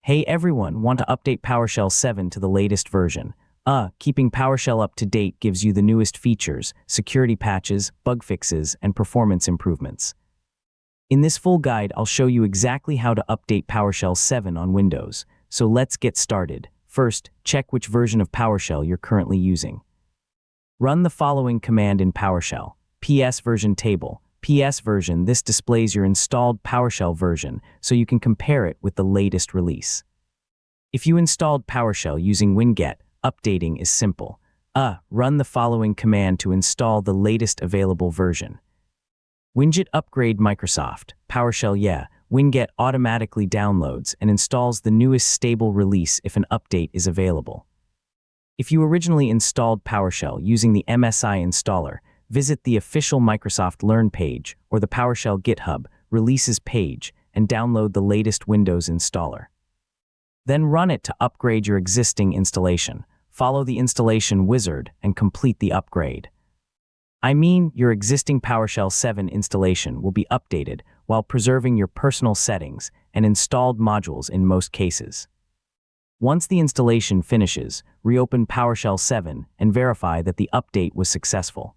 Hey everyone, want to update PowerShell 7 to the latest version? Keeping PowerShell up to date gives you the newest features, security patches, bug fixes, and performance improvements. In this full guide, I'll show you exactly how to update PowerShell 7 on Windows. So let's get started. First, check which version of PowerShell you're currently using. Run the following command in PowerShell: ps version table. PS version, this displays your installed PowerShell version, so you can compare it with the latest release. If you installed PowerShell using winget, updating is simple. Run the following command to install the latest available version. Winget upgrade Microsoft, PowerShell winget automatically downloads and installs the newest stable release if an update is available. If you originally installed PowerShell using the MSI installer, visit the official Microsoft Learn page or the PowerShell GitHub Releases page and download the latest Windows installer. Then run it to upgrade your existing installation. Follow the installation wizard and complete the upgrade. Your existing PowerShell 7 installation will be updated while preserving your personal settings and installed modules in most cases. Once the installation finishes, reopen PowerShell 7 and verify that the update was successful.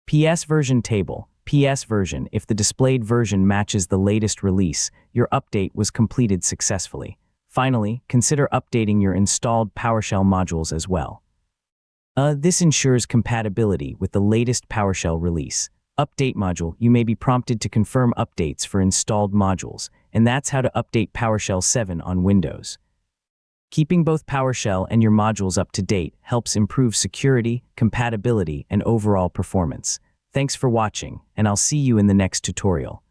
PS version table. PS version, if the displayed version matches the latest release, your update was completed successfully. Finally, consider updating your installed PowerShell modules as well. This ensures compatibility with the latest PowerShell release. Update module, you may be prompted to confirm updates for installed modules, and that's how to update PowerShell 7 on Windows. Keeping both PowerShell and your modules up to date helps improve security, compatibility, and overall performance. Thanks for watching, and I'll see you in the next tutorial.